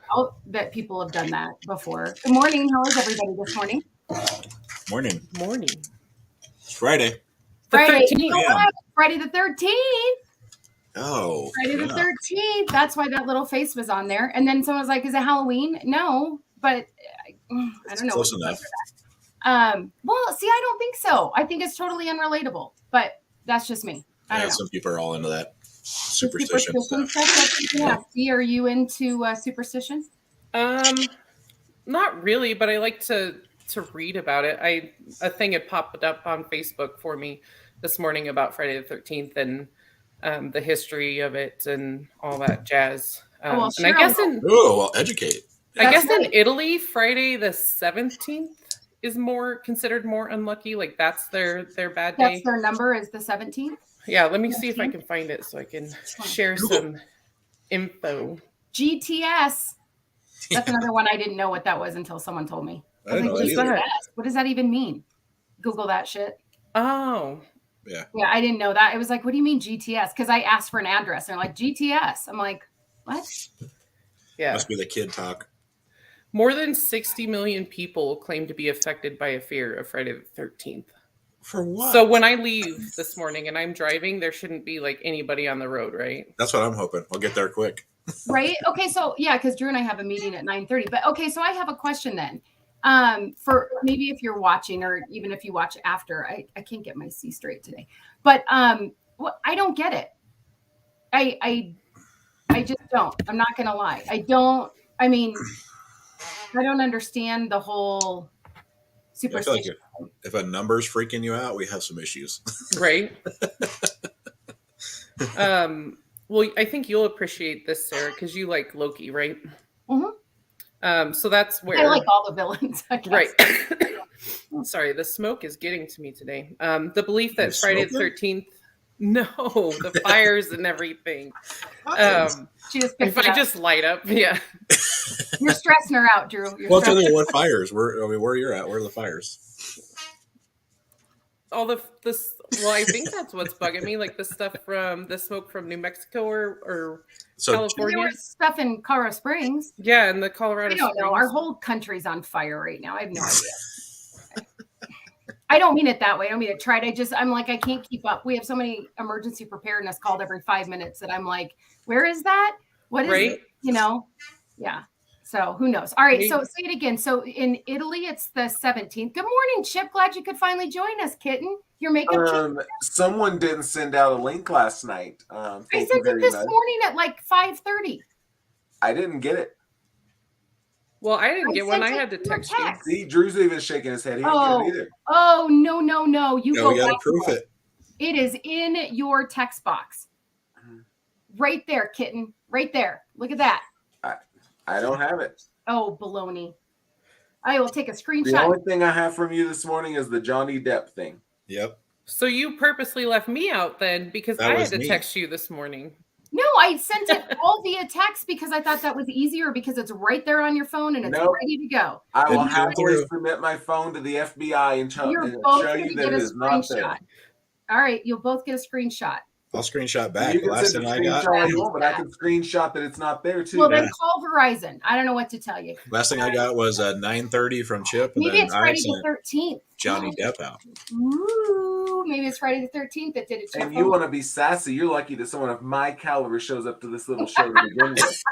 I'll bet people have done that before. Good morning. How is everybody this morning? Morning. Morning. It's Friday. The Friday. 13th. You know what? Friday the 13th. Oh. Friday the 13th. That's why that little face was on there. And then someone was like, is it Halloween? No, but I don't know. Close enough. Well, see, I don't think so. I think it's totally unrelatable, but that's just me. I don't know. Some people are all into that superstition stuff. Yeah. See, are you into superstition? Not really, but I like to read about it. A thing had popped up on Facebook for me this morning about Friday the 13th and the history of it and all that jazz. And I guess educate. I guess in Italy, Friday the 17th is considered more unlucky. Like that's their bad day. That's their number is the 17th. Yeah, let me see if I can find it so I can share some info. GTS. That's another one I didn't know what that was until someone told me. I didn't know that either. What does that even mean? Google that shit. Oh. Yeah, I didn't know that. It was like, what do you mean GTS? Because I asked for an address. And they're like, GTS. I'm like, what? Yeah. Must be the kid talk. More than 60 million people claim to be affected by a fear of Friday the 13th. For what? So when I leave this morning and I'm driving, there shouldn't be like anybody on the road, right? That's what I'm hoping. I'll get there quick. Right? Okay, so yeah, because Drew and I have a meeting at 9:30. But okay, so I have a question then. For maybe if you're watching or even if you watch after, I can't get my C straight today. But I don't get it. I just don't. I'm not gonna lie. I don't understand the whole superstition. Like if a number's freaking you out, we have some issues. Right. Well, I think you'll appreciate this, Sarah, because you like Loki, right? Mm-hmm. So that's where I like all the villains. Right. Sorry, the smoke is getting to me today. The belief that Friday the 13th. No, the fires and everything. If I just light up, yeah. You're stressing her out, Drew. Well, tell me what fires. Where you're at? Where are the fires? All this. Well, I think that's what's bugging me, like the stuff from the smoke from New Mexico or California. There was stuff in Colorado Springs. Yeah, in the Colorado Springs. I don't know. Our whole country's on fire right now. I have no idea. I don't mean it that way. I don't mean it tried. I'm like, I can't keep up. We have so many emergency preparedness called every 5 minutes that I'm like, where is that? What is it? Yeah. So who knows? All right. So say it again. So in Italy, it's the 17th. Good morning, Chip. Glad you could finally join us, kitten. Your makeup. Someone didn't send out a link last night. I sent it this morning at like 5:30. I didn't get it. Well, I didn't get one. I had to text you. See, Drew's even shaking his head. He didn't get it either. Oh, no. You go we gotta back. proof it. It is in your text box. Right there, kitten. Right there. Look at that. I don't have it. Oh, baloney. I will take a screenshot. The only thing I have from you this morning is the Johnny Depp thing. Yep. So you purposely left me out then because I had to text you this morning. No, I sent it all via text because I thought that was easier because it's right there on your phone and it's ready to go. I will happily submit my phone to the FBI and show you that it is not there. All right, you'll both get a screenshot. I'll screenshot back. You can send a screenshot, but I can screenshot that it's not there too. Well, then call Verizon. I don't know what to tell you. Last thing I got was 9:30 from Chip. Maybe it's Friday the 13th. Johnny Depp out. Ooh, maybe it's Friday the 13th that did it. And you want to be sassy? You're lucky that someone of my caliber shows up to this little show to begin with.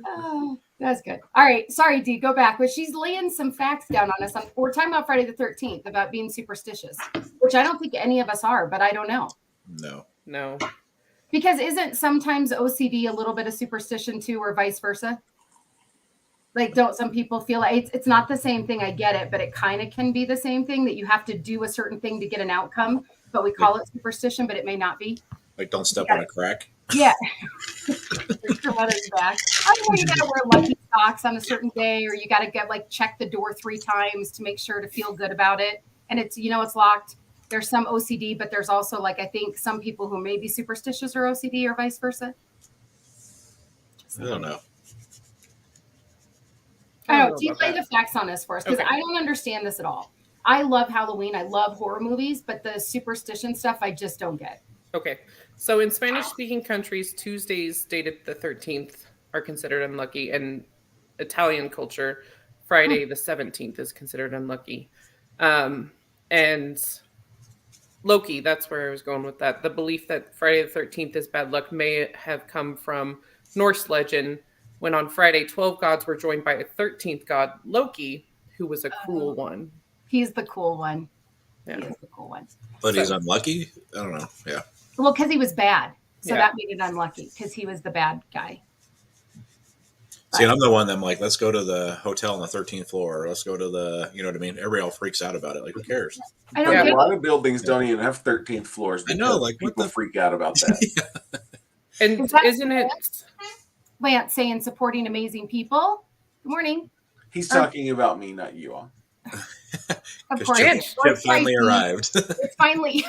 Oh, that's good. All right. Sorry, Dee. Go back. But she's laying some facts down on us. We're talking about Friday the 13th, about being superstitious, which I don't think any of us are, but I don't know. No. Because isn't sometimes OCD a little bit of superstition too, or vice versa? Like, don't some people feel like it's not the same thing? I get it, but it kind of can be the same thing that you have to do a certain thing to get an outcome, but we call it superstition, but it may not be. Like, don't step on a crack. Yeah. Your mother's back. I know you gotta wear lucky socks on a certain day, or you gotta check the door 3 times to make sure to feel good about it. And it's it's locked. There's some OCD, but there's also I think some people who may be superstitious or OCD or vice versa. I don't know. Do you lay the facts on this for us? Because I don't understand this at all. I love Halloween. I love horror movies, but the superstition stuff I just don't get. Okay. So in Spanish-speaking countries, Tuesdays dated the 13th are considered unlucky, and Italian culture, Friday the 17th is considered unlucky. And Loki, that's where I was going with that. The belief that Friday the 13th is bad luck may have come from Norse legend, when on Friday, 12 gods were joined by a 13th god, Loki, who was a cruel one. He's the cool one. Yeah. He is the cool one. But he's unlucky? I don't know. Yeah. Well, because he was bad. So Yeah. that made it unlucky because he was the bad guy. See, and I'm the one that I'm like, let's go to the hotel on the 13th floor. Or let's go to the, you know what I mean? Everybody all freaks out about it. Like, who cares? I don't Yeah. get A lot of buildings don't even have 13th floors. I know, because like, what people the- freak out about that. And Is that isn't it? Lance saying supporting amazing people. Good morning. He's talking about me, not you all. Of Because course. Chip finally arrived. It's finally.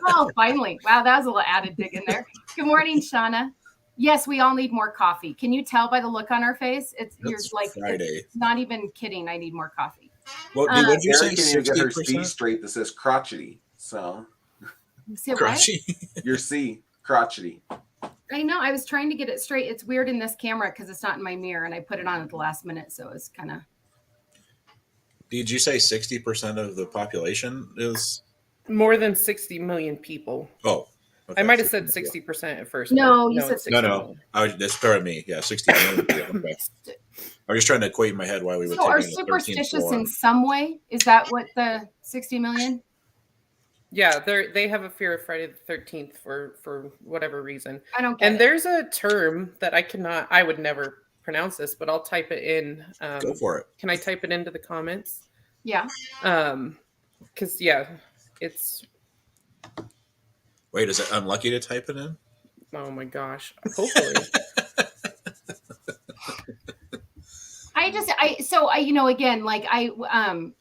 Oh, finally. Wow, that was a little added dig in there. Good morning, Shauna. Yes, we all need more coffee. Can you tell by the look on our face? You're That's like, Friday. it's not even kidding. I need more coffee. What did you say? Eric can even get her C 60%? straight that says crotchety. So See what? Crunchy. your C, crotchety. I know. I was trying to get it straight. It's weird in this camera because it's not in my mirror, and I put it on at the last minute, so it's kind of. Did you say 60% of the population is? More than 60 million people. Oh. Okay. I might have said 60% at first. No, but you said it's 60. No. That's part of me. Yeah, 60 million. Okay. I was just trying to equate in my head why we would So take are it on the 13th superstitious floor. in some way? Is that what the 60 million? Yeah, they have a fear of Friday the 13th for whatever reason. I don't get And it. there's a term that I would never pronounce this, but I'll type it in. Go for it. Can I type it into the comments? Yeah. Because it's, Wait, is it unlucky to type it in? oh my gosh. Hopefully. Again, like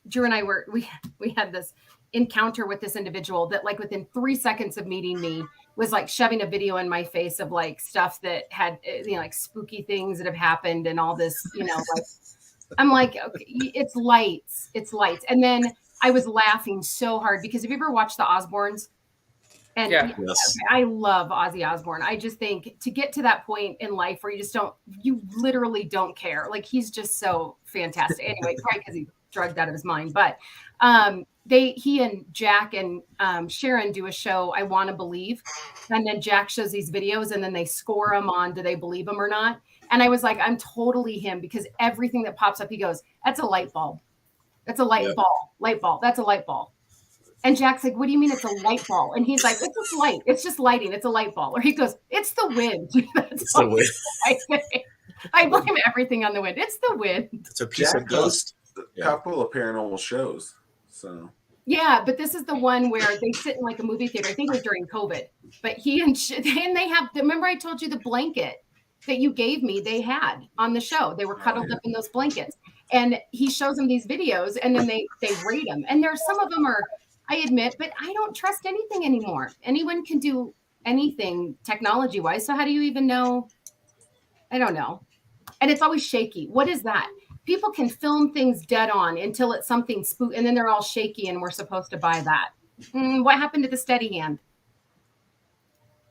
Drew and I we had this encounter with this individual that like within 3 seconds of meeting me was like shoving a video in my face of like stuff that had, like spooky things that have happened and all this, like, I'm like, okay, it's lights. And then I was laughing so hard because have you ever watched the Osbournes? And Yeah. Yes. I love Ozzy Osbourne. I just think to get to that point in life where you literally don't care. Like he's just so fantastic. Anyway, probably because he's drugged out of his mind. But he and Jack and Sharon do a show, I Want to Believe. And then Jack shows these videos and then they score them on do they believe him or not. And I was like, I'm totally him because everything that pops up, he goes, that's a light bulb. That's a light bulb. That's a light bulb. And Jack's like, what do you mean it's a light bulb? And he's like, it's just light. It's just lighting. It's a light bulb. Or he goes, it's the wind. It's the wind. I say. I blame everything on the wind. It's the wind. It's a piece Jack of dust. a Yeah. couple of paranormal shows. So Yeah, but this is the one where they sit in like a movie theater. I think it was during COVID. But he and they have, remember I told you the blanket that you gave me, they had on the show. They were cuddled up in those blankets. And he shows them these videos and then they rate them. And there's some of them are, I admit, but I don't trust anything anymore. Anyone can do anything technology wise. So how do you even know? I don't know. And it's always shaky. What is that? People can film things dead on until it's something spook, and then they're all shaky and we're supposed to buy that. What happened to the steady hand?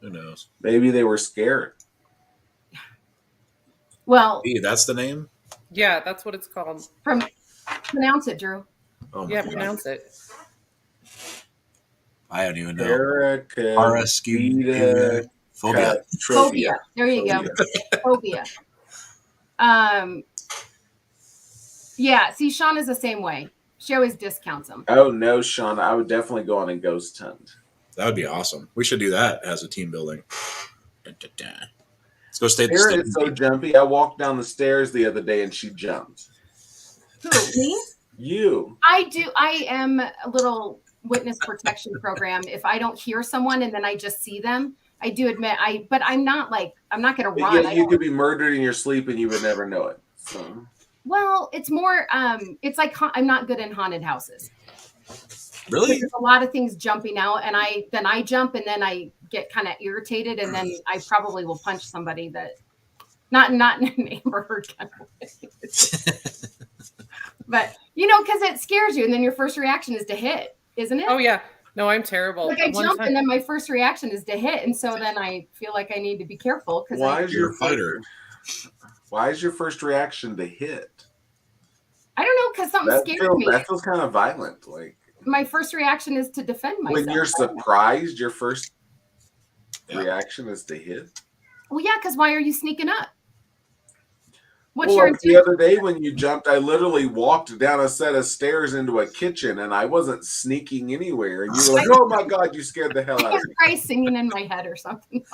Who knows? maybe they were scared. Well, That's the name? Yeah, that's what it's called. pronounce it, Drew. Oh, my Yeah, God. pronounce it. I don't even know. Paracaspida Phobia. Phobia. There you go. Phobia. Yeah, see, Sean is the same way. She always discounts them. Oh no, Sean! I would definitely go on a ghost hunt. That would be awesome. We should do that as a team building. Dun, dun, dun. Let's go stay at the Sarah Stone is so Gate. jumpy. I walked down the stairs the other day and she jumped. Who, me? You. I am a little witness protection program. If I don't hear someone and then I just see them, I do admit but I'm not going to run. Yeah, you could be murdered in your sleep and you would never know it. So. Well, it's more, it's like I'm not good in haunted houses. Really? There's a lot of things jumping out and I jump and then I get kind of irritated and then I probably will punch somebody that not in a neighborhood kind of way. But because it scares you and then your first reaction is to hit, isn't it? Oh yeah. No, I'm terrible. Like I jump and then my first reaction is to hit. And so then I feel like I need to be careful. Why is your first reaction to hit? I don't know, because something scared me. That feels kind of violent. Like my first reaction is to defend myself. When you're surprised, your first reaction is to hit? Well, yeah, because why are you sneaking up? The other day when you jumped, I literally walked down a set of stairs into a kitchen, and I wasn't sneaking anywhere. And you were like, "Oh my god, you scared the hell out of me!" I was singing in my head or something.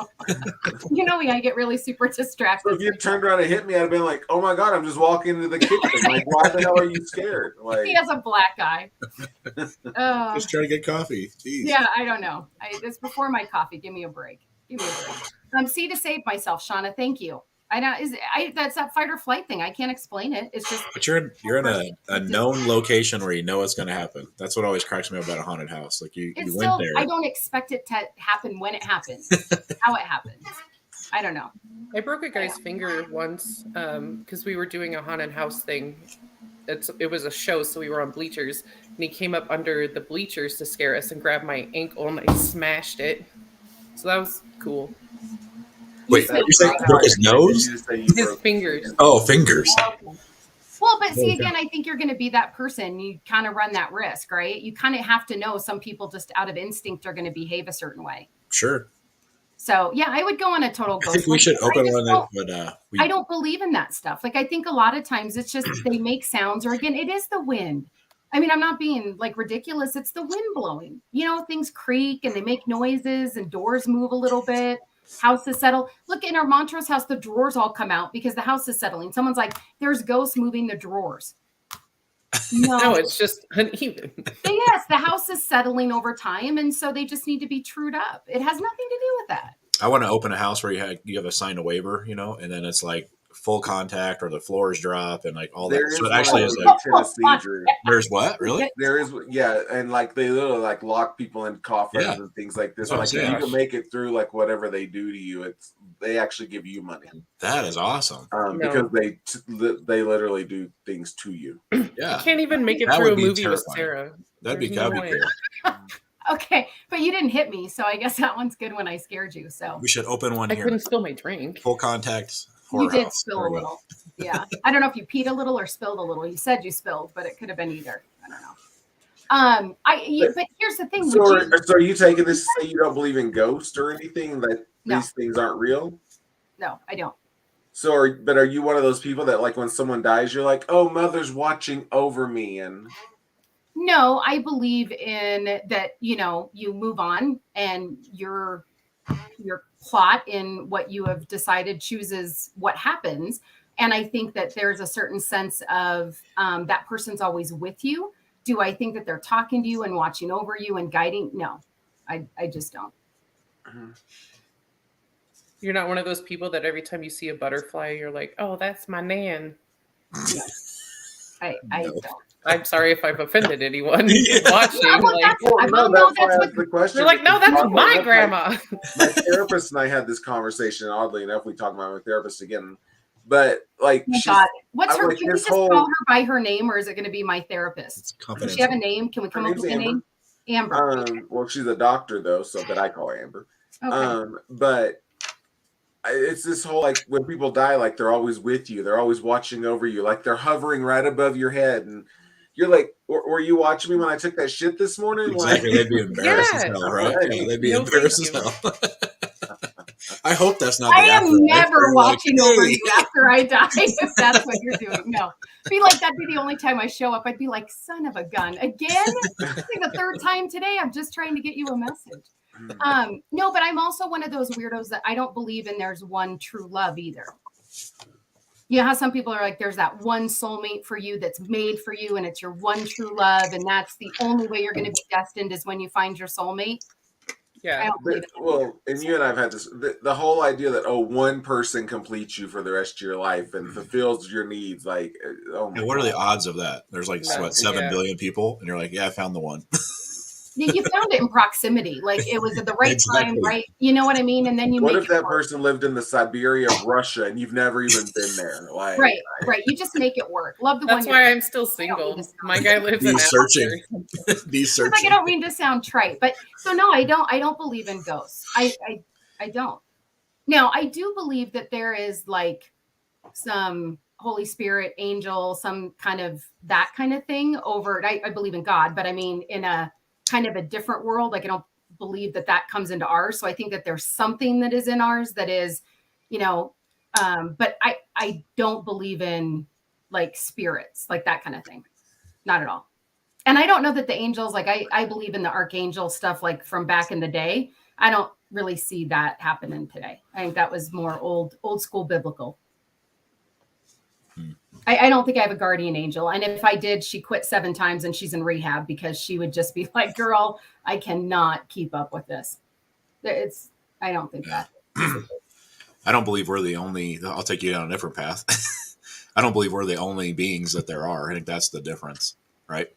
You know me, I get really super distracted. So if you turned around and hit me, I'd have been like, "Oh my god, I'm just walking into the kitchen. Like, why the hell are you scared?" Like, he has a black eye. Just trying to get coffee. Jeez. Yeah, I don't know. It's before my coffee. Give me a break. See to save myself, Shauna. Thank you. I know that's that fight or flight thing. I can't explain it. It's just. But you're in a known location where you know what's going to happen. That's what always cracks me up about a haunted house. Like you went there. I don't expect it to happen when it happens. How it happens. I don't know. I broke a guy's finger once because we were doing a haunted house thing. It was a show, so we were on bleachers, and he came up under the bleachers to scare us and grabbed my ankle, and I smashed it. So that was cool. Wait, you saying he broke his nose? His fingers. Oh, fingers. Well, but see, again, I think you're going to be that person. You kind of run that risk, right? You kind of have to know some people just out of instinct are going to behave a certain way. Sure. So, yeah, I would go on a total ghost. I think we should open one that I don't believe in that stuff. Like, I think a lot of times it's just they make sounds, or again, it is the wind. I mean, I'm not being like ridiculous. It's the wind blowing. You know, things creak and they make noises and doors move a little bit. Houses settle. Look, in our Montrose house, the drawers all come out because the house is settling. Someone's like, there's ghosts moving the drawers. No, it's just uneven. Yes, the house is settling over time, and so they just need to be trued up. It has nothing to do with that. I want to open a house where you have to sign a waiver, you know, and then it's like full contact or the floors drop and like all that. So it actually is like Tennessee, Drew. There's what? Really? There is, yeah, and like they literally like lock people in coffins and things like this. Like if you can make it through like whatever they do to you, they actually give you money. That is awesome. Because they literally do things to you. Yeah, I can't even make it through a movie with Sarah. That'd be cool. Okay, but you didn't hit me, so I guess that one's good when I scared you. So we should open one here. I couldn't spill my drink. Full contact. You did spill a little. Yeah. I don't know if you peed a little or spilled a little. You said you spilled, but it could have been either. I don't know. But here's the thing. So are you taking this to say you don't believe in ghosts or anything? That these things aren't real? No, I don't. So are you one of those people that like when someone dies, you're like, oh, Mother's watching over me? And no, I believe in that, you know, you move on and your plot in what you have decided chooses what happens. And I think that there's a certain sense of that person's always with you. Do I think that they're talking to you and watching over you and guiding? No, I just don't. You're not one of those people that every time you see a butterfly, you're like, oh, that's my nan. No, I don't. I'm sorry if I've offended anyone watching. The question. You're like, no, that's my grandma. My therapist and I had this conversation. Oddly enough, we talked about my therapist again. But like, what's her? Can we just call her by her name, or is it going to be my therapist? Does she have a name? Can we come up with a name? Amber. Well, she's a doctor though, but I call her Amber. Okay. But it's this whole like when people die, like they're always with you, they're always watching over you, like they're hovering right above your head, and you're like, were you watching me when I took that shit this morning? Exactly, they'd be embarrassed as hell, right? Yeah, they'd be embarrassed as hell. I hope that's not. I am never watching over you after I die. If that's what you're doing, no. Be like that'd be the only time I show up. I'd be like, son of a gun, again. I think the third time today. I'm just trying to get you a message. No, but I'm also one of those weirdos that I don't believe in there's one true love either. You know how some people are like, there's that one soulmate for you that's made for you and it's your one true love. And that's the only way you're going to be destined is when you find your soulmate. Yeah. And you and I've had this, the whole idea that, one person completes you for the rest of your life and fulfills your needs. Like, what are the odds of that? There's like, 7 billion people. And you're like, yeah, I found the one. You found it in proximity, like it was at the right time, Exactly. right? You know what I mean? And then you What make if it that work. person lived in the Siberia of Russia and you've never even been there? Like, Right. You just make it work. Love the That's one. why I'm still I don't mean to single. sound My guy lives in He's searching. Atmosphere. He's Like, I searching. don't mean to sound trite, but so no, I don't believe in ghosts. I don't. Now, I do believe that there is like some Holy Spirit, angel, some kind of that kind of thing over. I believe in God, but I mean in a kind of a different world. Like I don't believe that that comes into ours. So I think that there's something that is in ours that is, you know, but I don't believe in like spirits, like that kind of thing. Not at all. And I don't know that the angels, like I believe in the archangel stuff, like from back in the day. I don't really see that happening today. I think that was more old school biblical. I don't think I have a guardian angel. And if I did, she quit 7 times and she's in rehab because she would just be like, girl, I cannot keep up with this. I don't think that. I don't believe we're the only. I'll take you down a different path. I don't believe we're the only beings that there are. I think that's the difference, right?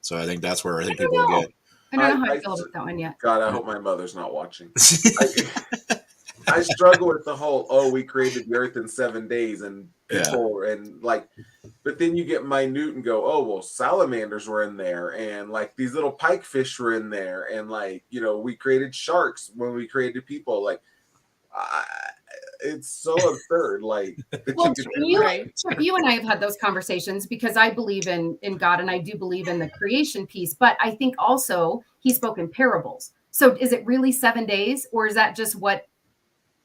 So I think that's where I think I don't people know. get. I don't know how I feel about that one yet. God, I hope my mother's not watching. I struggle with the whole, we created the earth in 7 days and people and like, but then you get minute and go, well, salamanders were in there and like these little pikefish were in there. And like, we created sharks when we created people. Like, it's so absurd. Like, well, you and I have had those conversations because I believe in God and I do believe in the creation piece, but I think also he spoke in parables. So is it really 7 days or is that just what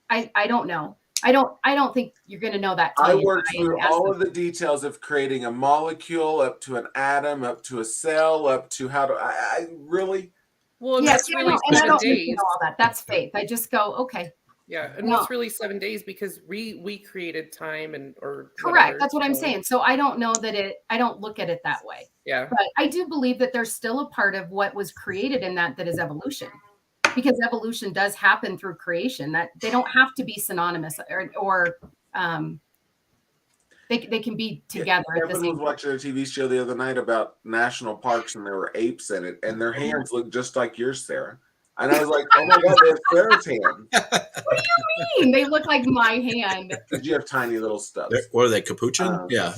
I don't know. I don't think you're going to know that. I worked through all of the details of creating a molecule up to an atom, up to a cell, up to how to, I really. Well, that's really 7 days. Know all that. That's faith. I just go, okay. Yeah, and what's really 7 days because we created time or correct. Whatever. That's what I'm saying. So I don't know that I don't look at it that way. Yeah, but I do believe that there's still a part of what was created in that is evolution, because evolution does happen through creation. That they don't have to be synonymous or they can be together. Kevin was watching a TV show the other night about national parks and there were apes in it, and their hands look just like yours, Sarah. And I was like, oh my God, they have Sarah's hands. What do you mean? They look like my hand. Because you have tiny little stubs. What are they, capuchin? Yeah.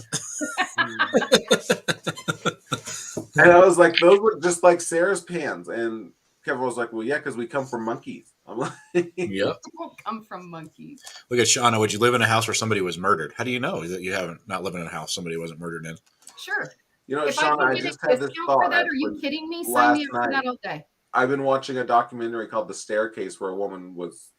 And I was like, those look just like Sarah's hands. And Kevin was like, well, yeah, because we come from monkeys. I'm like, yep. Don't come from monkeys. Look at Shauna. Would you live in a house where somebody was murdered? How do you know that you haven't not living in a house somebody wasn't murdered in? Sure. If Shauna, I just had this thought. For that, are you kidding me? Sign me up for that all day. I've been watching a documentary called The Staircase where a woman was.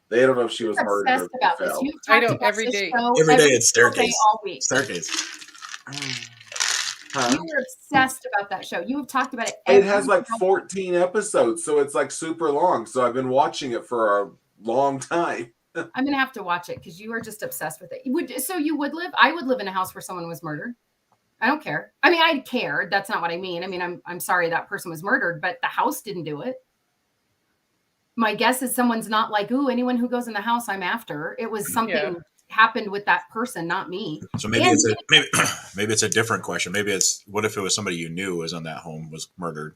They don't know if she was murdered. About this. I know every day. Every day it's Staircase. All week. Staircase. You were obsessed about that show. You have talked about it. It has like 14 episodes, so it's like super long. So I've been watching it for a long time. I'm gonna have to watch it because you are just obsessed with it. So you would live? I would live in a house where someone was murdered. I don't care. I mean, I'd care. That's not what I mean. I mean, I'm sorry that person was murdered, but the house didn't do it. My guess is someone's not like, ooh, anyone who goes in the house, I'm after. It was something happened with that person, not me. So maybe maybe it's a different question. Maybe it's what if it was somebody you knew was in that home was murdered,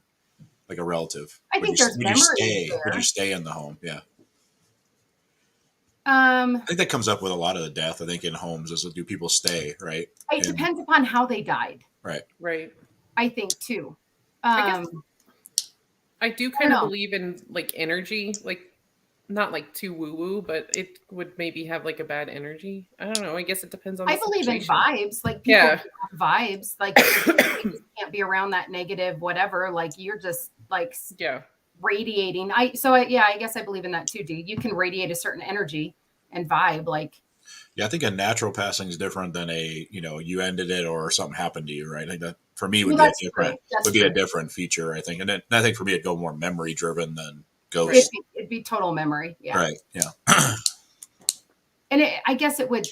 like a relative. I think there's memories. Would you stay in the home? Yeah. I think that comes up with a lot of the death. I think in homes is do people stay, right? It depends upon how they died. Right. I think too. I do kind of believe in like energy, like not like too woo woo, but it would maybe have like a bad energy. I don't know. I guess it depends on. I believe in vibes, like people have vibes, like you can't be around that negative, whatever. Like you're just like radiating. I guess I believe in that too, dude. You can radiate a certain energy and vibe, like. Yeah, I think a natural passing is different than you ended it or something happened to you, right? I think that for me would be a different feature, I think. And then I think for me it'd go more memory driven than ghost. It'd be total memory. Yeah. Right. Yeah. And I guess it would,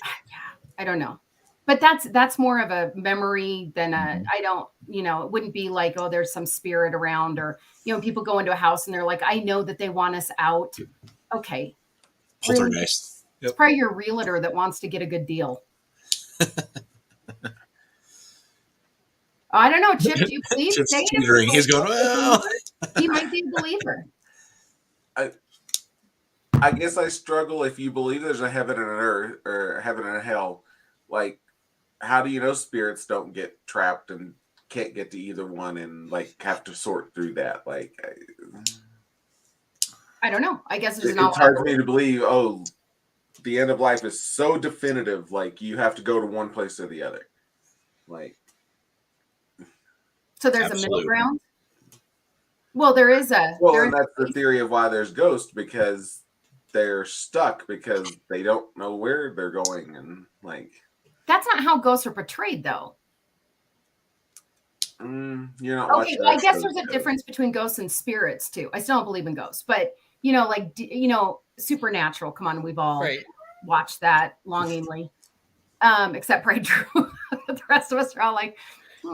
I don't know. But that's more of a memory than I don't, it wouldn't be like, oh, there's some spirit around or, people go into a house and they're like, I know that they want us out. Okay. Poltergeist. It's probably your realtor that wants to get a good deal. I don't know, Chip. Do you believe? Chip's Say it. teetering. He's going, well. He might be a believer. I guess I struggle if you believe there's a heaven and an earth or heaven and a hell. Like, how do you know spirits don't get trapped and can't get to either one and like have to sort through that? Like, I don't know. I guess it's hard for me to believe. Oh, the end of life is so definitive. Like, you have to go to one place or the other. Like, so there's a middle ground. Well, there is a. Well, and that's the theory of why there's ghosts, because they're stuck because they don't know where they're going, and like. That's not how ghosts are portrayed, though. You're not okay. Well, I guess there's a difference between ghosts and spirits too. I still don't believe in ghosts, but like Supernatural. Come on, we've all watched that longingly, except probably Drew. The rest of us are all like,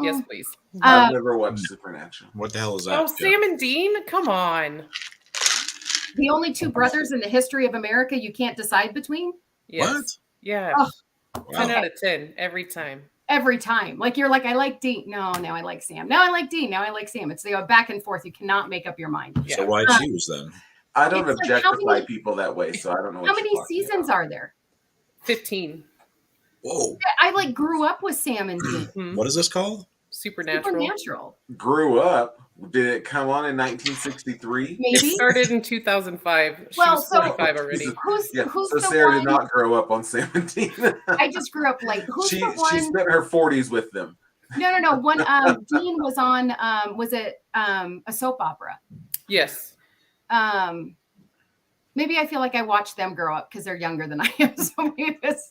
yes, please. I've never watched Supernatural. What the hell is that? Oh, Sam and Dean, come on. The only two brothers in the history of America you can't decide between. Yes. What? Yeah. Oh. 10 out of 10 every time. Every time. Like, you're like, I like Dean. No, I like Sam. No, I like Dean. Now I like Sam. It's back and forth. You cannot make up your mind. Yeah. So why choose then? I don't objectify people that way, so I don't know. How many seasons are there? 15. Whoa. I like grew up with Sam and Dean. What is this called? Supernatural. Grew up. Did it come on in 1963? Maybe. It started in 2005. She well, was 45 already. Who's so the Sarah one? did not grow up on 17. I just grew up like who's she the one? She spent her 40s with them. No. One Dean was on was it a soap opera? Yes. Maybe I feel like I watched them grow up because they're younger than I am. So maybe it's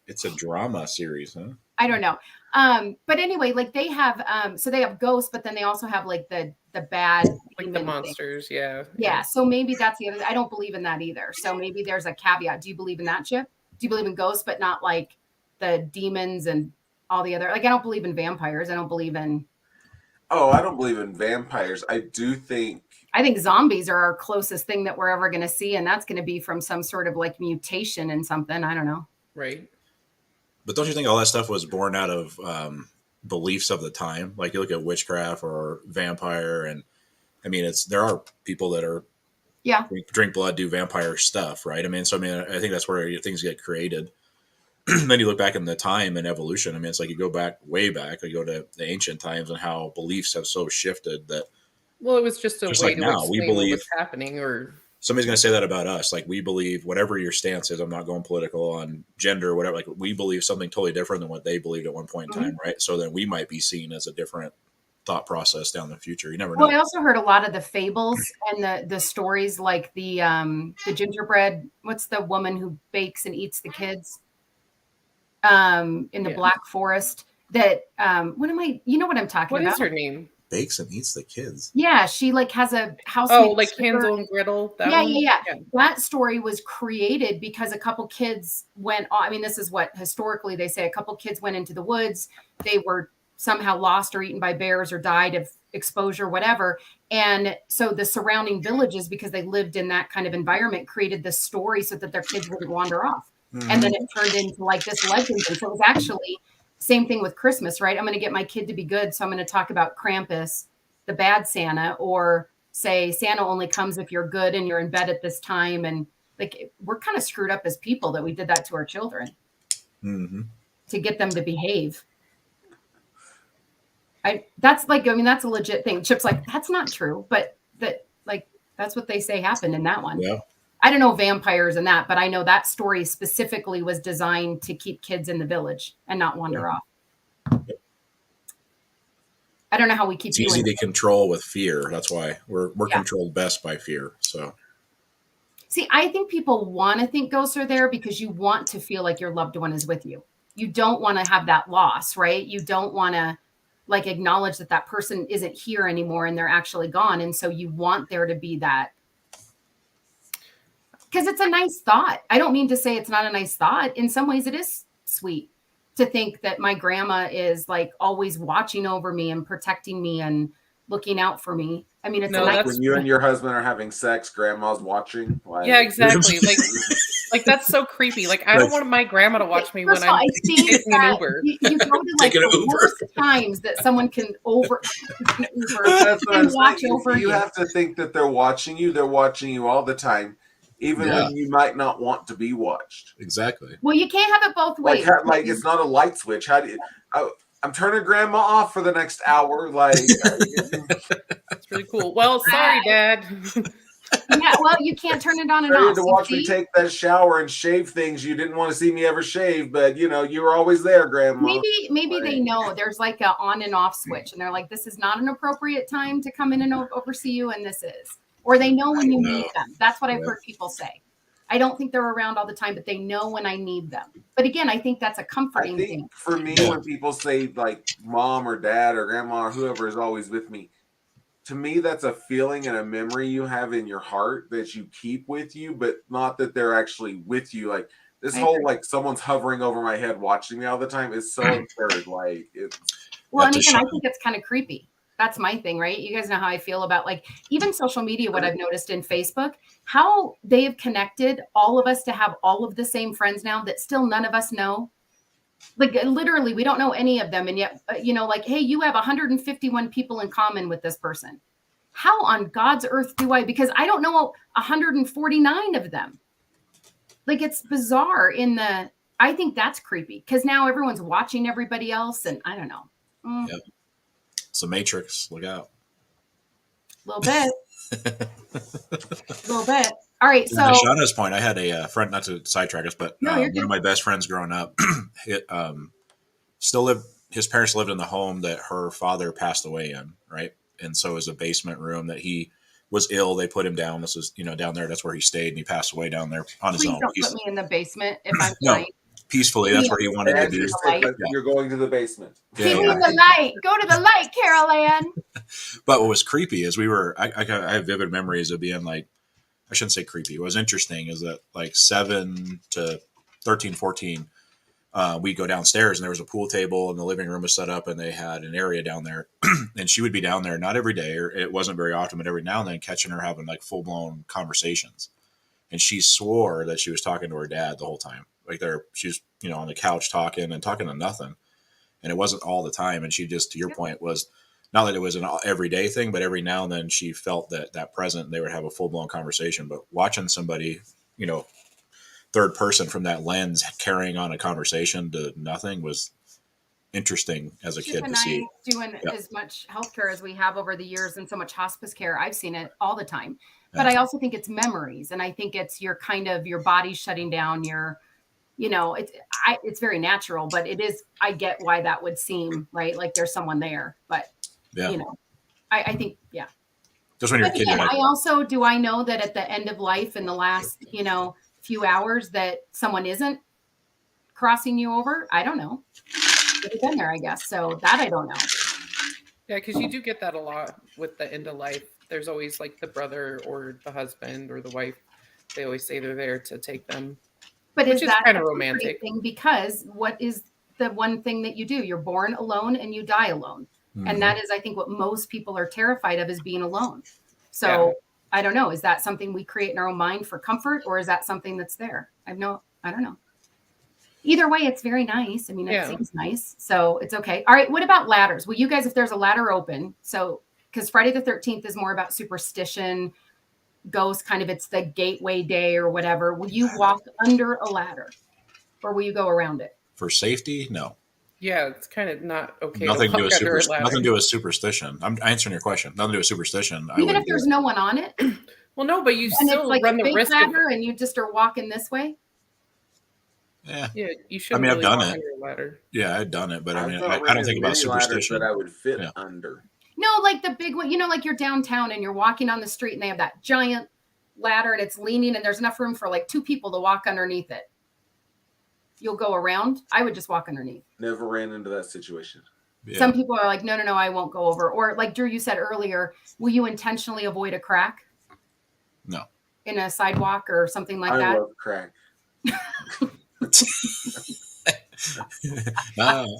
It's a drama series, huh? I don't know. But anyway, like they have so they have ghosts, but then they also have like the bad like the monsters, yeah. So maybe that's the other. I don't believe in that either. So maybe there's a caveat. Do you believe in that, Chip? Do you believe in ghosts, but not like the demons and all the other? Like I don't believe in vampires. I don't believe in. Oh, I don't believe in vampires. I think zombies are our closest thing that we're ever going to see, and that's going to be from some sort of like mutation and something. I don't know. Right. But don't you think all that stuff was born out of beliefs of the time? Like you look at witchcraft or vampire, and I mean, there are people that are drink blood, do vampire stuff, right? I mean, I think that's where things get created. Then you look back in the time and evolution. I mean, it's like you go back way back, you go to the ancient times and how beliefs have so shifted that. Well, it was just a way like to now, explain we believe, what was happening, or. Somebody's going to say that about us. Like we believe whatever your stance is, I'm not going political on gender or whatever. Like we believe something totally different than what they believed at one point in time. Right. So then we might be seen as a different thought process down the future. You never know. Well, I also heard a lot of the fables and the stories like the gingerbread. What's the woman who bakes and eats the kids in the Black Forest that, you know what I'm talking about? What is her name? Bakes and eats the kids. Yeah, she like has a house. Oh, like Hansel and Gretel. Yeah. That story was created because a couple kids went. I mean, this is what historically they say. A couple kids went into the woods. They were somehow lost or eaten by bears or died of exposure, whatever. And so the surrounding villages, because they lived in that kind of environment, created this story so that their kids wouldn't wander off. Mm-hmm. And then it turned into like this legend. And so it was actually. Same thing with Christmas, right? I'm going to get my kid to be good. So I'm going to talk about Krampus, the bad Santa, or say Santa only comes if you're good and you're in bed at this time. And like, we're kind of screwed up as people that we did that to our children to get them to behave. That's a legit thing. Chip's like, that's not true, but that's what they say happened in that one. Yeah. I don't know vampires and that, but I know that story specifically was designed to keep kids in the village and not wander off. Yep. I don't know how we keep. It's easy to control with fear. That's why we're controlled best by fear. So, see, I think people want to think ghosts are there because you want to feel like your loved one is with you. You don't want to have that loss, right? You don't want to like acknowledge that person isn't here anymore and they're actually gone, and so you want there to be that. Because it's a nice thought. I don't mean to say it's not a nice thought. In some ways, it is sweet to think that my grandma is like always watching over me and protecting me and looking out for me. I mean, it's a nice when you and your husband are having sex, grandma's watching. Yeah, exactly. Like Like, that's so creepy. Like, I don't want my grandma to watch me when I'm taking an Uber. You go to like the worst times that someone can That's what I'm watch saying. over You have to think that they're watching you. They're watching you all the time, even when you might not want to be watched. Exactly. Well, you can't have it both ways. Like it's not a light switch. How do you? I'm turning grandma off for the next hour. Like, that's really cool. Well, sorry, Dad. Yeah, well, you can't turn it on and off. You had to watch me take that shower and shave things you didn't want to see me ever shave, but you were always there, Grandma. Maybe they know there's like a on and off switch, and they're like, this is not an appropriate time to come in and oversee you, and this is. Or they know when you need them. That's what I've heard people say. I don't think they're around all the time, but they know when I need them. But again, I think that's a comforting thing. For me, when people say like mom or dad or grandma or whoever is always with me, to me, that's a feeling and a memory you have in your heart that you keep with you, but not that they're actually with you. Like this whole like someone's hovering over my head watching me all the time is so absurd. Like it's well, and again, I think it's kind of creepy. That's my thing, right? You guys know how I feel about like even social media, what I've noticed in Facebook, how they have connected all of us to have all of the same friends now that still none of us know. Like literally, we don't know any of them. And yet, like, hey, you have 151 people in common with this person. How on God's earth do I? Because I don't know 149 of them. Like it's bizarre I think that's creepy because now everyone's watching everybody else. And I don't know. Yep. It's a Matrix. Look out. A little bit. A little bit. All right. So, to Shauna's point, I had a friend, not to sidetrack us, but one of my best friends growing up, his parents lived in the home that her father passed away in, right? And so it was a basement room that he was ill. They put him down. This was, down there. That's where he stayed, and he passed away down there on his own. Don't put me in the basement if I'm fine. Peacefully. That's where he wanted to be. You're going to the basement. Give me the light. Go to the light, Carol Ann. But what was creepy is I have vivid memories of being like, I shouldn't say creepy. What was interesting is that like 7 to 13, 14, we'd go downstairs and there was a pool table and the living room was set up and they had an area down there. And she would be down there, not every day, or it wasn't very often, but every now and then catching her having like full blown conversations. And she swore that she was talking to her dad the whole time. Like she was, on the couch talking to nothing. And it wasn't all the time. And she just, to your point, was not that it was an everyday thing, but every now and then she felt that present, they would have a full blown conversation. But watching somebody, third person from that lens carrying on a conversation to nothing was interesting as a kid to see. Doing as much healthcare as we have over the years and so much hospice care, I've seen it all the time. But I also think it's memories, and I think it's your body shutting down. It's very natural, but it is. I get why that would seem right, like there's someone there, but I think Just when you're a kid, I know that at the end of life in the last few hours that someone isn't crossing you over. I don't know. They've been there, I guess. So that I don't know. Yeah, because you do get that a lot with the end of life. There's always like the brother or the husband or the wife. They always say they're there to take them. But which is that kind of romantic? Thing? Because what is the one thing that you do? You're born alone and you die alone. Mm-hmm. And that is, I think, what most people are terrified of is being alone. So I don't know. Is that something we create in our own mind for comfort, or is that something that's there? I don't know. Either way, it's very nice. I mean, it seems nice. So it's okay. All right. What about ladders? Will you guys, if there's a ladder open, so because Friday the 13th is more about superstition, ghosts, kind of it's the gateway day or whatever. Will you walk under a ladder or will you go around it? For safety? No. Yeah, it's kind of not okay. Nothing to do with superstition. I'm answering your question. Nothing to do with superstition. Even if there's no one on it? Well, no, but you still like run the risk ladder and you just are walking this way? Yeah, you should. I've done it. Yeah, I've done it, but I don't think about superstition. That I would fit under. No, like the big one. Like you're downtown and you're walking on the street, and they have that giant ladder, and it's leaning, and there's enough room for like 2 people to walk underneath it. You'll go around. I would just walk underneath. Never ran into that situation. Yeah. Some people are like, no, I won't go over. Or like Drew, you said earlier, will you intentionally avoid a crack? No. In a sidewalk or something like that? I love crack.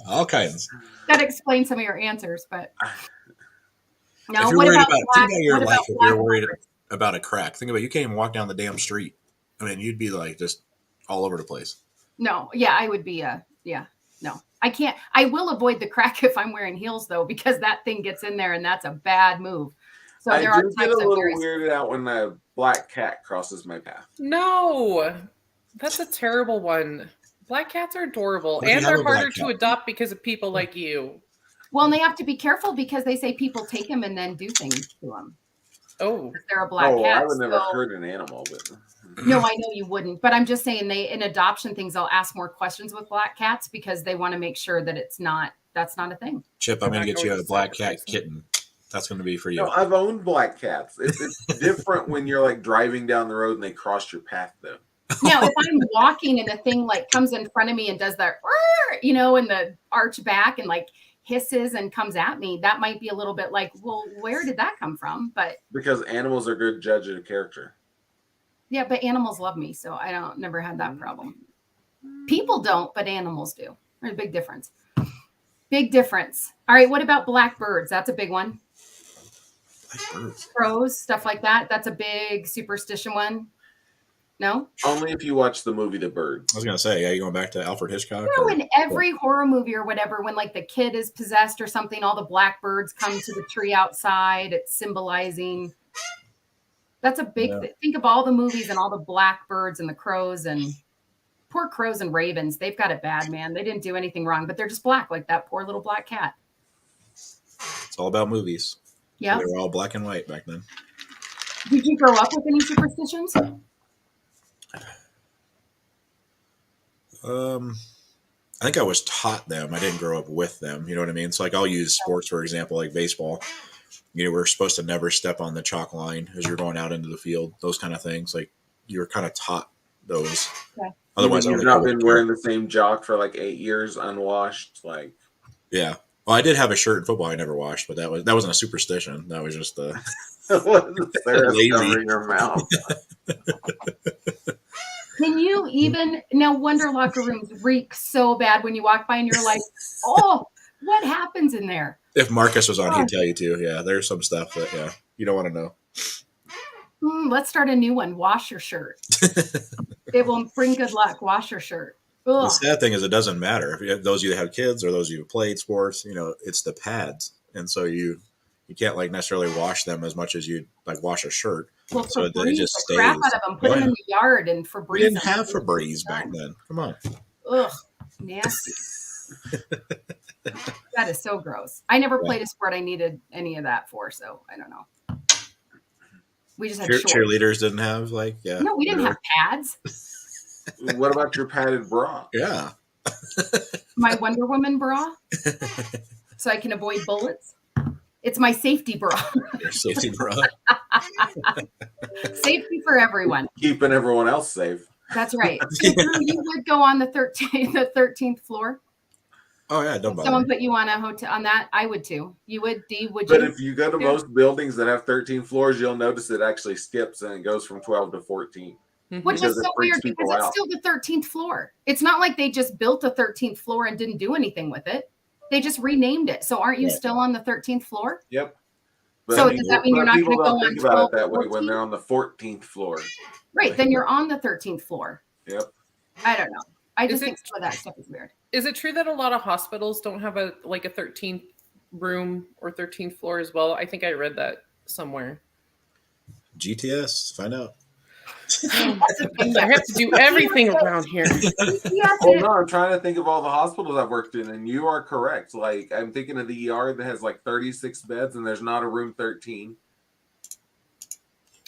All kinds. That explains some of your answers, but no. What about your life? If you're worried about a crack, think about it. You can't even walk down the damn street. I mean, you'd be like just all over the place. No, yeah, I would be no. I can't. I will avoid the crack if I'm wearing heels though, because that thing gets in there and that's a bad move. So I there are do get a types of little weirded out when a black cat crosses my path. No, that's a terrible one. Black cats are adorable, What if you and have they're a black harder to cat? adopt because of people like you. Well, and they have to be careful because they say people take them and then do things to them. Oh, If they're a black cat. I would never so- hurt an animal with them. No, I know you wouldn't, but I'm just saying in adoption things, they'll ask more questions with black cats because they want to make sure that that's not a thing. Chip, I'm going to get you a Not black going cat to kitten. That's going to be for you. No, I've owned black cats. It's different when you're like driving down the road and they cross your path, though. Now, if I'm walking and the thing like comes in front of me and does that, in the arch back and like hisses and comes at me, that might be a little bit like, well, where did that come from? But because animals are good judges of character. yeah, but animals love me, so I never had that problem. People don't, but animals do. There's a big difference. Big difference. All right, what about black birds? That's a big one. Black birds. Crows, stuff like that. That's a big superstition one. No? Only if you watch the movie The Bird. I was going to say, you going back to Alfred Hitchcock? No, in every horror movie or whatever, when like the kid is possessed or something, all the blackbirds come to the tree outside. It's symbolizing. That's a big thing. Think of all the movies and all the blackbirds and the crows and poor crows and ravens. They've got it bad, man. They didn't do anything wrong, but they're just black, like that poor little black cat. It's all about movies. Yeah. They were all black and white back then. Did you grow up with any superstitions? I think I was taught them. I didn't grow up with them. You know what I mean? So like I'll use sports, for example, like baseball. We're supposed to never step on the chalk line as you're going out into the field. Those kind of things. Like you were kind of taught those. Okay. Otherwise, you've not been wearing the same jock for like 8 years, unwashed. Like, yeah. Well, I did have a shirt in football I never washed, but that wasn't a superstition. That was just Sarah lazy. Covering her mouth. Can you even now? Wonder locker rooms reek so bad when you walk by and you're like, oh, what happens in there? If Marcus was on, he'd tell you too. Yeah, there's some stuff that you don't want to know. Let's start a new one. Wash your shirt. It will bring good luck. Wash your shirt. Ugh. The sad thing is, it doesn't matter if those of you that have kids or those of you who played sports. It's the pads, and so you can't like necessarily wash them as much as you like wash a shirt. Well, so Febreze, it just the stays. crap out of them. Put them in the yard and Febreze. We didn't have Febreze back then. Come on. Ugh, nasty. That is so gross. I never played a sport I needed any of that for, so I don't know. We just had shorts. Cheerleaders didn't have No, we didn't have pads. What about your padded bra? Yeah. My Wonder Woman bra, so I can avoid bullets. It's my safety bra. Your safety bra. Safety for everyone. Keeping everyone else safe. That's right. So, Drew, you would go on the 13th floor. Oh yeah, don't bother. Someone put you on a hotel on that. I would too. You would, Dee? Would But you? if you go to most buildings that have 13 floors, you'll notice it actually skips and it goes from 12 to 14. Which is so weird people because it's out. still the 13th floor. It's not like they just built a 13th floor and didn't do anything with it. They just renamed it. So aren't you still on the 13th floor? Yep. So does that mean you're not going to people go don't on think about 12 it that way 14? when they're on the 14th floor? Right. Then you're on the 13th floor. Yep. I don't know. I just Is think some of that stuff is weird. Is it true that a lot of hospitals don't have a 13th room or 13th floor as well? I think I read that somewhere. GTS, find out. I have to do everything around here. Hold on, I'm trying to think of all the hospitals I've worked in, and you are correct. Like, I'm thinking of the ER that has like 36 beds, and there's not a room 13.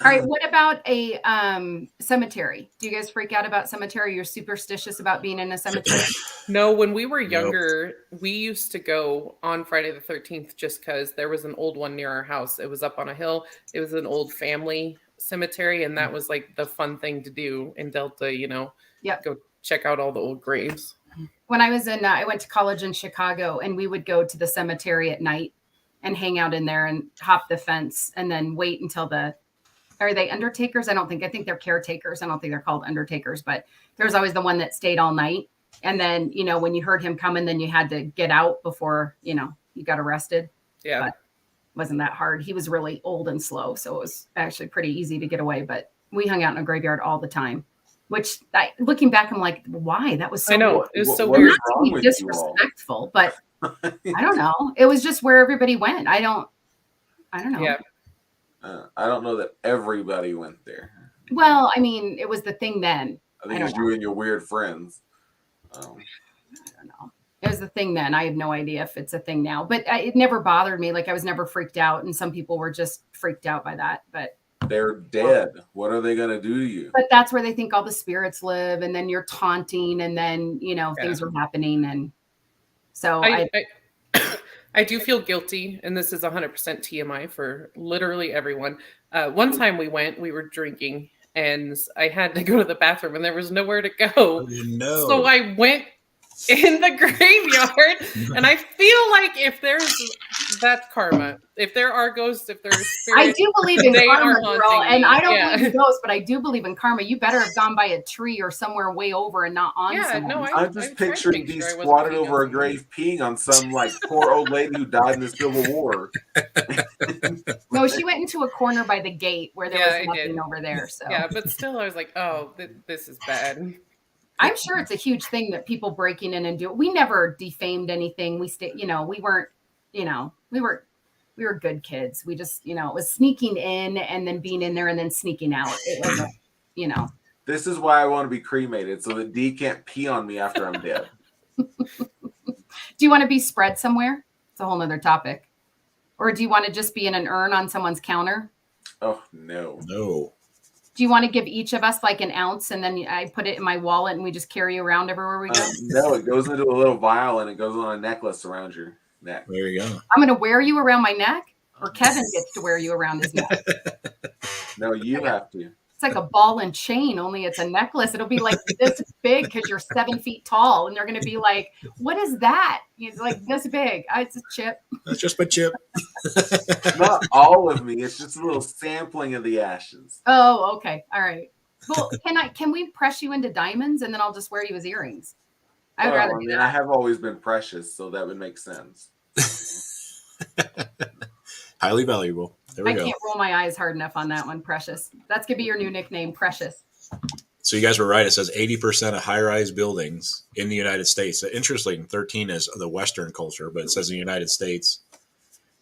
All right. What about a cemetery? Do you guys freak out about cemetery? You're superstitious about being in a cemetery? No, when we were younger, we used to go on Friday the 13th just because there was an old one near our house. It was up on a hill. It was an old family cemetery, and that was like the fun thing to do in Delta, go check out all the old graves. When I was I went to college in Chicago, and we would go to the cemetery at night and hang out in there and hop the fence and then wait until are they undertakers? I think they're caretakers. I don't think they're called undertakers, but there was always the one that stayed all night. And then, when you heard him coming, then you had to get out before, you got arrested. Yeah. But wasn't that hard. He was really old and slow. So it was actually pretty easy to get away, but we hung out in a graveyard all the time. which looking back, I'm like, why? That was so I know. weird. It was so What weird. is Not wrong to be with you all? disrespectful, but I don't know. It was just where everybody went. I don't know. Yeah. I don't know that everybody went there. Well, I mean, it was the thing then. I think it's you and your weird friends. I don't know. It was the thing then. I have no idea if it's a thing now, but it never bothered me. Like I was never freaked out, and some people were just freaked out by that. But they're dead. What are they going to do to you? But that's where they think all the spirits live, and then you're taunting, and then things are happening, and so I do feel guilty, and this is 100% TMI for literally everyone. One time we were drinking, and I had to go to the bathroom, and there was nowhere to go. No. So I went in the graveyard, and I feel like if that's karma. If there are ghosts, if there's spirits, I do believe in karma, girl, and I don't believe in ghosts, but I do believe in karma. You better have gone by a tree or somewhere way over and not on someone. No, I'm just picturing these squatted over a grave peeing on some like poor old lady who died in the Civil War. No, she went into a corner by the gate where there was nothing over there. So yeah, but still, I was like, oh, this is bad. I'm sure it's a huge thing that people breaking in and do. We never defamed anything. We we weren't, we were good kids. We just, it was sneaking in and then being in there and then sneaking out. It wasn't, This is why I want to be cremated so that Dee can't pee on me after I'm dead. Do you want to be spread somewhere? It's a whole nother topic. Or do you want to just be in an urn on someone's counter? Oh, no. No. Do you want to give each of us like an ounce and then I put it in my wallet and we just carry you around everywhere we go? No, it goes into a little vial and it goes on a necklace around your neck. There you go. I'm going to wear you around my neck, or Kevin gets to wear you around his neck? No, you have to. It's like a ball and chain, only it's a necklace. It'll be like this big because you're 7 feet tall. And they're going to be like, what is that? It's like this big. It's a chip. That's just my chip. Not all of me. It's just a little sampling of the ashes. Oh, okay. All right. Well, can we press you into diamonds and then I'll just wear you as earrings? I'd rather do that. I have always been precious, so that would make sense. Highly valuable. There we go. I can't roll my eyes hard enough on that one, Precious. That's going to be your new nickname, Precious. So you guys were right. It says 80% of high-rise buildings in the United States. Interesting, 13 is the Western culture, but it says in the United States,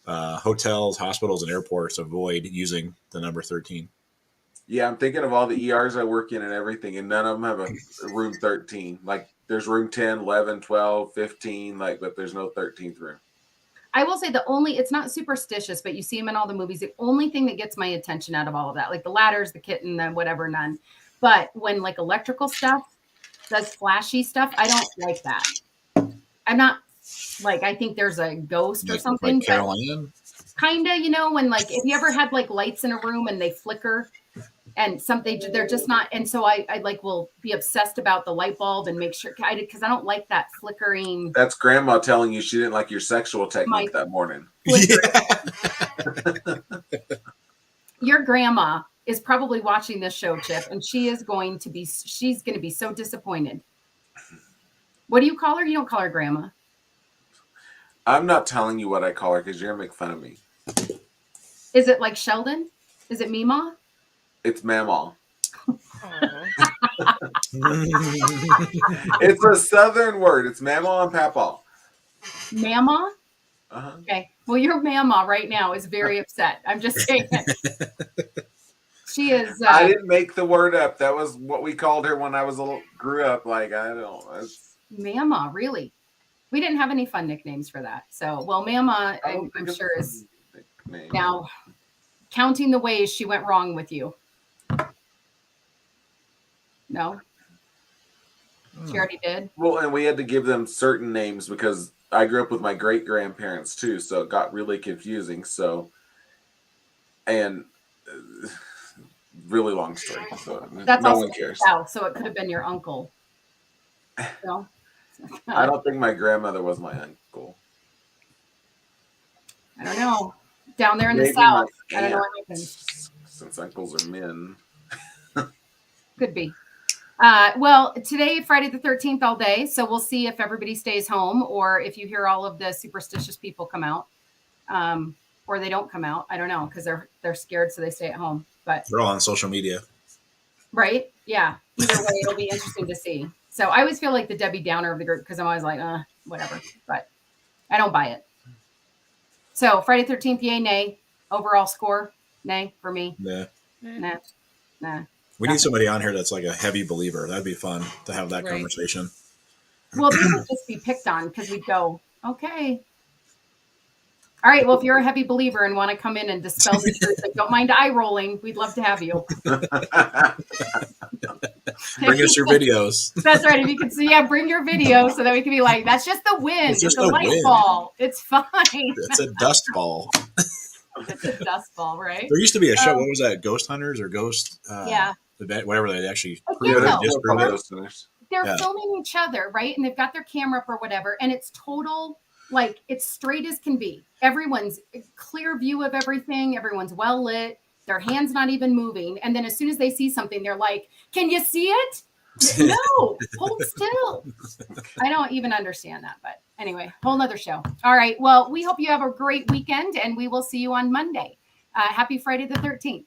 hotels, hospitals, and airports avoid using the number 13. Yeah, I'm thinking of all the ERs I work in and everything, and none of them have a room 13. Like, there's room 10, 11, 12, 15, but there's no 13th room. I will say it's not superstitious, but you see them in all the movies. The only thing that gets my attention out of all of that, like the ladders, the kitten, the whatever, none. But when like electrical stuff does flashy stuff, I don't like that. I'm not like, I think there's a ghost or something. Like Caroline? Kind of, when like, if you ever had like lights in a room and they flicker and something, they're just not. And so I like will be obsessed about the light bulb and make sure, because I don't like that flickering. That's grandma telling you she didn't like your sexual technique that morning. Your grandma is probably watching this show, Chip, and she's going to be so disappointed. What do you call her? You don't call her grandma. I'm not telling you what I call her because you're going to make fun of me. Is it like Sheldon? Is it Meemaw? It's Mamaw. It's a Southern word. It's Mamaw and Papaw. Mamaw? Uh-huh. Okay. Well, your Mamaw right now is very upset. I'm just saying. She is. I didn't make the word up. That was what we called her when I grew up. Like, I don't. Mamaw, really? We didn't have any fun nicknames for that. So, well, Mamaw, I'm sure is now counting the ways she went wrong with you. No? She already did? Well, and we had to give them certain names because I grew up with my great-grandparents too, so it got really confusing. So, and really long story. So that's no also one cares. South, so it could have been your uncle. No? I don't think my grandmother was my uncle. I don't know. Down there in the South, I don't know what happens. Since uncles are men. Could be. Well, today, Friday the 13th all day. So we'll see if everybody stays home or if you hear all of the superstitious people come out or they don't come out. I don't know because they're scared. So they stay at home, but they're all on social media. Right. Yeah. Either way, it'll be interesting to see. So I always feel like the Debbie Downer of the group because I'm always like, whatever. But I don't buy it. So Friday 13th, yay, nay. Overall score, nay for me. Nah. Nah. We need somebody on here that's like a heavy believer. That'd be fun to have that Right. conversation. Well, they would just be picked on because we'd go, okay. All right. Well, if you're a heavy believer and want to come in and dispel the truth, like, don't mind eye rolling. We'd love to have you. Bring us your videos. That's right. If you could see, bring your video so that we can be like, that's just the wind. It's just a the light wind. ball. It's fine. It's a dust ball. It's a dust ball, right? There used to be a show. What was that? Ghost Hunters or Ghost? Yeah. Event, whatever they actually I prove can't it, tell. disprove it. They're filming each other, right? And they've got their camera up or whatever. And it's total, like, it's straight as can be. Everyone's clear view of everything. Everyone's well lit. Their hand's not even moving. And then as soon as they see something, they're like, can you see it? No, hold still. I don't even understand that. But anyway, whole nother show. All right. Well, we hope you have a great weekend and we will see you on Monday. Happy Friday the 13th.